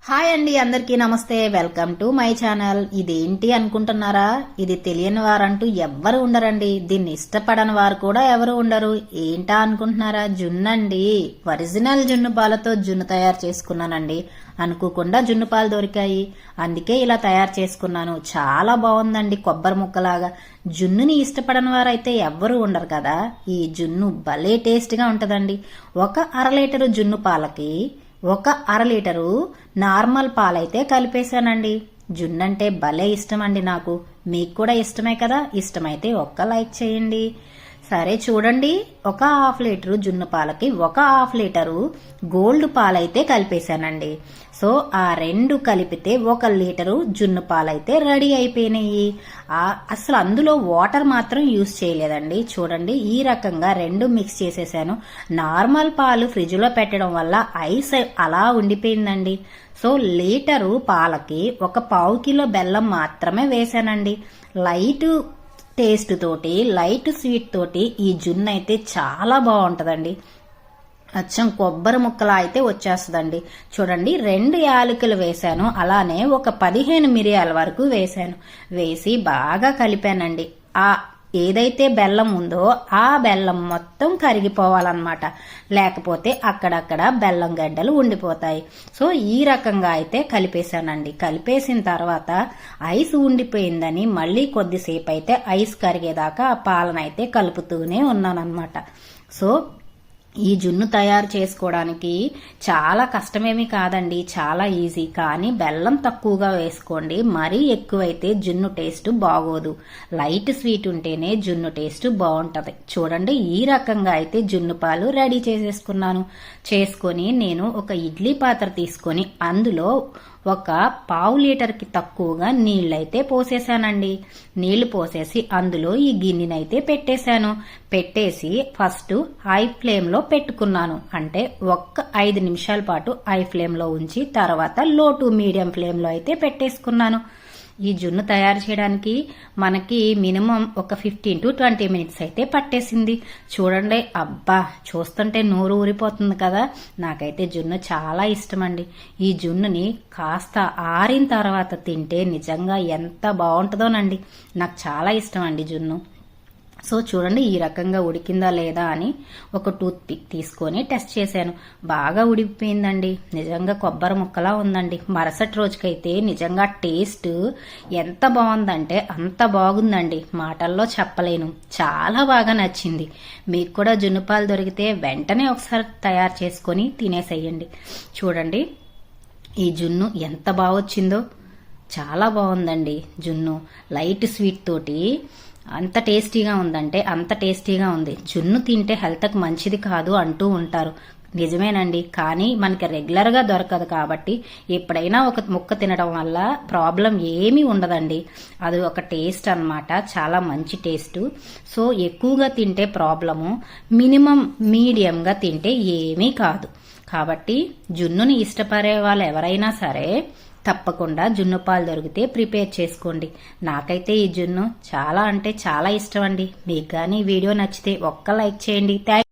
Hi అండి, అందరికీ నమస్తే. Welcome to my channel. ఇదేంటి అనుకుంటున్నారా? ఇది తెలియని వారంటూ ఎవ్వరు ఉండరండి. దీన్ని ఇష్టపడని వారు కూడా ఎవరు ఉండరు. ఏంటా అనుకుంటున్నారా? జున్నండి. ఒరిజినల్ జున్ను పాలతో జున్ను తయారు చేసుకున్నానండి. అనుకోకుండా జున్ను పాలు దొరికాయి, అందుకే ఇలా తయారు చేసుకున్నాను. చాలా బాగుందండి, కొబ్బరి ముక్కలాగా. జున్నుని ఇష్టపడని వారైతే ఎవ్వరూ ఉండరు కదా. ఈ జున్ను భలే టేస్ట్ గా ఉంటదండి. ఒక 1/2 లీటరు జున్ను పాలకి ఒక 1/2 లీటరు నార్మల్ పాలైతే కలిపేశానండి. జున్నంటే భలే ఇష్టం అండి నాకు. మీకు కూడా ఇష్టమే కదా? ఇష్టమైతే ఒక్క లైక్ చేయండి. సరే చూడండి, ఒక 1/2 లీటరు జున్ను పాలకి ఒక 1/2 లీటరు గోల్డ్ పాలైతే కలిపేశానండి. సో ఆ రెండు కలిపితే 1 లీటరు జున్ను పాలైతే రెడీ అయిపోయినాయి. అసలు అందులో వాటర్ మాత్రం యూజ్ చేయలేదండి. చూడండి, ఈ రకంగా రెండు మిక్స్ చేసేసాను. నార్మల్ పాలు ఫ్రిడ్జ్ లో పెట్టడం వల్ల ఐస్ అలా ఉండిపోయిందండి. సో లీటరు పాలకి ఒక 1/2 కిలో బెల్లం మాత్రమే వేసానండి. లైట్ టేస్ట్ తోటి, లైట్ స్వీట్ తోటి ఈ జున్ను అయితే చాలా బాగుంటదండి. అచ్చం కొబ్బరి ముక్కలా అయితే వచ్చేస్తుందండి. చూడండి, 2 యాలకులు వేశాను. అలానే ఒక 15 మిరియాల వరకు వేశాను. వేసి బాగా కలిపానండి. ఏదైతే బెల్లం ఉందో ఆ బెల్లం మొత్తం కరిగిపోవాలన్నమాట. లేకపోతే అక్కడక్కడ బెల్లం గడ్డలు ఉండిపోతాయి. సో ఈ రకంగా అయితే కలిపేశానండి. కలిపేసిన తర్వాత ఐస్ ఉండిపోయిందని మళ్ళీ కొద్దిసేపు అయితే ఐస్ కరిగేదాకా ఆ పాలనైతే కలుపుతూనే ఉన్నానన్నమాట. సో ఈ జున్ను తయారు చేసుకోవడానికి చాలా కష్టమేమీ కాదండి, చాలా ఈజీ. కానీ బెల్లం తక్కువగా వేసుకోండి. మరీ ఎక్కువైతే జున్ను టేస్ట్ బాగోదు. లైట్ స్వీట్ ఉంటేనే జున్ను టేస్ట్ బాగుంటది. చూడండి, ఈ రకంగా అయితే జున్ను పాలు రెడీ చేసుకొని నేను ఒక ఇడ్లీ పాత్ర తీసుకొని అందులో ఒక 1/2 లీటర్కి తక్కువగా నీళ్ళైతే పోసేసానండి. నీళ్లు పోసేసి అందులో ఈ గిన్నెనైతే పెట్టేసి ఫస్ట్ హై ఫ్లేమ్ లో పెట్టుకున్నాను. అంటే 5 నిమిషాల పాటు హై ఫ్లేమ్ లో ఉంచి తర్వాత లో టు మీడియం ఫ్లేమ్ లో అయితే పెట్టేసుకున్నాను. ఈ జున్ను తయారు చేయడానికి మనకి మినిమం ఒక 15 to 20 మినిట్స్ అయితే పట్టేసింది. చూడండి, అబ్బా చూస్తుంటే నోరు ఊరిపోతుంది కదా. నాకైతే జున్ను చాలా ఇష్టం అండి. ఈ జున్నుని కాస్త ఆరిన తర్వాత తింటే నిజంగా ఎంత బాగుంటుందోనండి. నాకు చాలా ఇష్టం అండి జున్ను. సో చూడండి, ఈ రకంగా ఉడికిందా లేదా అని ఒక టూత్ పిక్ తీసుకొని టెస్ట్ చేశాను. బాగా ఉడికిపోయిందండి. నిజంగా కొబ్బరి ముక్కలా ఉందండి. మరుసటి రోజుకైతే నిజంగా టేస్ట్ ఎంత బాగుందంటే అంత బాగుందండి. మాటల్లో చెప్పలేను. చాలా బాగా నచ్చింది. మీకు కూడా జున్ను పాలు దొరికితే వెంటనే ఒకసారి తయారు చేసుకొని తినేసేయండి. చూడండి, ఈ జున్ను ఎంత బాగా వచ్చిందో. చాలా బాగుందండి జున్ను. లైట్ స్వీట్ తోటి అంత టేస్టీగా ఉందంటే అంత టేస్టీగా ఉంది. జున్ను తింటే హెల్త్కి మంచిది కాదు అంటూ ఉంటారు. నిజమేనండి, కానీ మనకి రెగ్యులర్ గా దొరకదు కాబట్టి ఎప్పుడైనా ఒక ముక్క తినడం వల్ల ప్రాబ్లం ఏమీ ఉండదండి. అది ఒక టేస్ట్ అన్నమాట, చాలా మంచి టేస్ట్. సో ఎక్కువగా తింటే ప్రాబ్లము, మినిమం మీడియంగా తింటే ఏమీ కాదు. కాబట్టి జున్నుని ఇష్టపడే వాళ్ళు ఎవరైనా సరే తప్పకుండా జున్ను పాలు దొరికితే ప్రిపేర్ చేసుకోండి. నాకైతే ఈ జున్ను చాలా అంటే చాలా ఇష్టం అండి. మీకు కానీ ఈ వీడియో నచ్చితే ఒక్క లైక్ చేయండి.